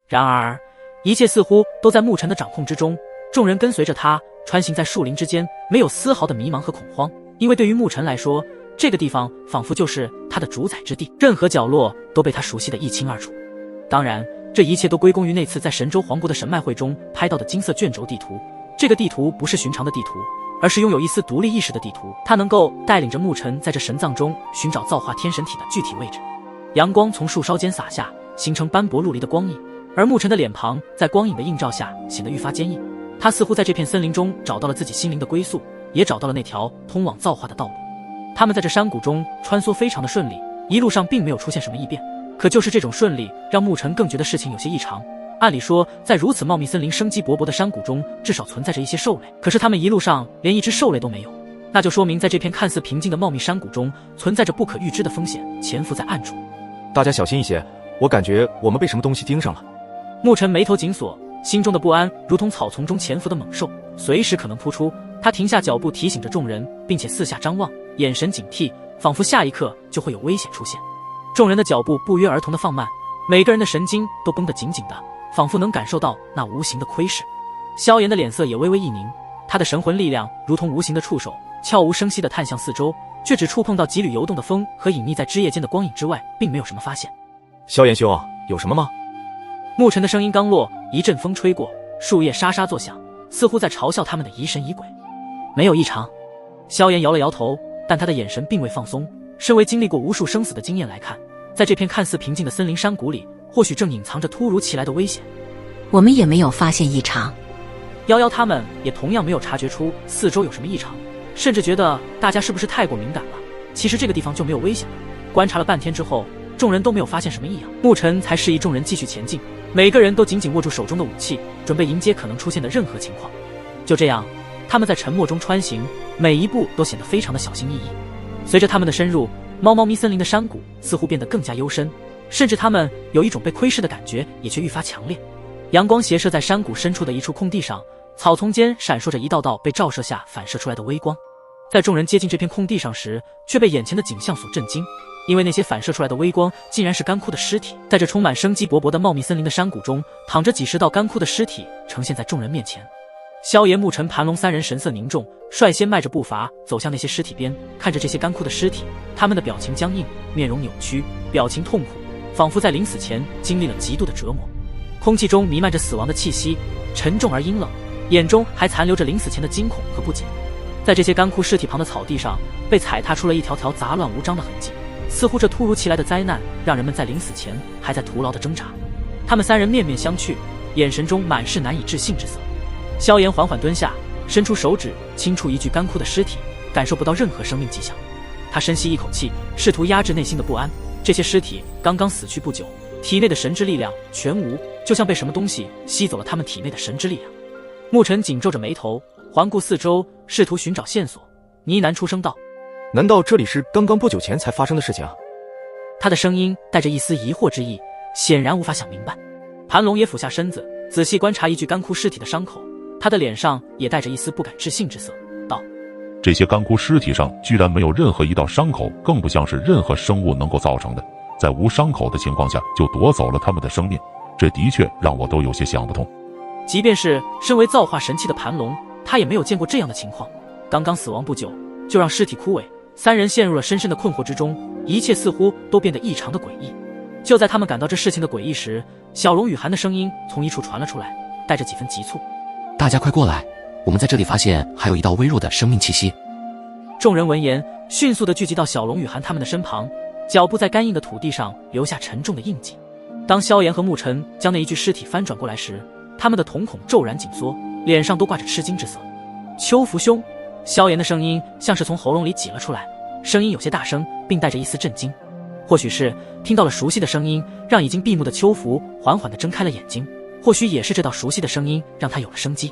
然而，一切似乎都在牧尘的掌控之中，众人跟随着他穿行在树林之间，没有丝毫的迷茫和恐慌，因为对于牧尘来说，这个地方仿佛就是他的主宰之地，任何角落都被他熟悉得一清二楚。当然，这一切都归功于那次在神州皇国的神脉会中拍到的金色卷轴地图。这个地图不是寻常的地图，而是拥有一丝独立意识的地图，它能够带领着牧尘在这神藏中寻找造化天神体的具体位置。阳光从树梢间洒下，形成斑驳陆离的光影，而牧尘的脸庞在光影的映照下显得愈发坚硬。他似乎在这片森林中找到了自己心灵的归宿，也找到了那条通往造化的道路。他们在这山谷中穿梭非常的顺利，一路上并没有出现什么异变，可就是这种顺利让牧尘更觉得事情有些异常。按理说，在如此茂密森林生机勃勃的山谷中，至少存在着一些兽类，可是他们一路上连一只兽类都没有，那就说明在这片看似平静的茂密山谷中存在着不可预知的风险潜伏在暗处。大家小心一些，我感觉我们被什么东西盯上了。牧尘眉头紧锁，心中的不安如同草丛中潜伏的猛兽，随时可能扑出。他停下脚步提醒着众人，并且四下张望，眼神警惕，仿佛下一刻就会有危险出现。众人的脚步不约而同的放慢，每个人的神经都绷得紧紧的，仿佛能感受到那无形的窥视。萧炎的脸色也微微一凝，他的神魂力量如同无形的触手，悄无声息地探向四周，却只触碰到几缕游动的风和隐匿在枝叶间的光影之外，并没有什么发现。萧炎兄，有什么吗？牧尘的声音刚落，一阵风吹过，树叶沙沙作响，似乎在嘲笑他们的疑神疑鬼。没有异常。萧炎摇了摇头，但他的眼神并未放松。身为经历过无数生死的经验来看，在这片看似平静的森林山谷里，或许正隐藏着突如其来的危险。我们也没有发现异常。夭夭他们也同样没有察觉出四周有什么异常，甚至觉得大家是不是太过敏感了。其实这个地方就没有危险了。观察了半天之后，众人都没有发现什么异样，牧尘才示意众人继续前进，每个人都紧紧握住手中的武器，准备迎接可能出现的任何情况。就这样，他们在沉默中穿行，每一步都显得非常的小心翼翼。随着他们的深入，茂密森林的山谷似乎变得更加幽深，甚至他们有一种被窥视的感觉，也却愈发强烈。阳光斜射在山谷深处的一处空地上，草丛间闪烁着一道道被照射下反射出来的微光。在众人接近这片空地上时，却被眼前的景象所震惊，因为那些反射出来的微光竟然是干枯的尸体。在这充满生机勃勃的茂密森林的山谷中，躺着几十道干枯的尸体呈现在众人面前。萧炎、牧尘、盘龙三人神色凝重，率先迈着步伐走向那些尸体边，看着这些干枯的尸体，他们的表情僵硬，面容扭曲，表情痛苦，仿佛在临死前经历了极度的折磨。空气中弥漫着死亡的气息，沉重而阴冷，眼中还残留着临死前的惊恐和不解。在这些干枯尸体旁的草地上，被踩踏出了一条条杂乱无章的痕迹，似乎这突如其来的灾难让人们在临死前还在徒劳的挣扎。他们三人面面相觑，眼神中满是难以置信之色。萧炎缓缓蹲下，伸出手指轻触一具干枯的尸体，感受不到任何生命迹象。他深吸一口气，试图压制内心的不安。这些尸体刚刚死去不久，体内的神之力量全无，就像被什么东西吸走了他们体内的神之力量。牧尘紧皱着眉头，环顾四周，试图寻找线索，呢喃出声道：难道这里是刚刚不久前才发生的事情？他的声音带着一丝疑惑之意，显然无法想明白。盘龙也俯下身子，仔细观察一具干枯尸体的伤口，他的脸上也带着一丝不敢置信之色，道：这些干枯尸体上居然没有任何一道伤口，更不像是任何生物能够造成的，在无伤口的情况下就夺走了他们的生命，这的确让我都有些想不通。即便是身为造化神器的盘龙，他也没有见过这样的情况，刚刚死亡不久就让尸体枯萎。三人陷入了深深的困惑之中，一切似乎都变得异常的诡异。就在他们感到这事情的诡异时，小龙雨涵的声音从一处传了出来，带着几分急促：大家快过来，我们在这里发现还有一道微弱的生命气息。众人闻言迅速地聚集到小龙雨涵他们的身旁，脚步在干硬的土地上留下沉重的印记。当萧炎和牧尘将那一具尸体翻转过来时，他们的瞳孔骤然紧缩，脸上都挂着吃惊之色。邱福兄，萧炎的声音像是从喉咙里挤了出来，声音有些大声，并带着一丝震惊。或许是听到了熟悉的声音，让已经闭目的邱福缓缓地睁开了眼睛，或许也是这道熟悉的声音让他有了生机。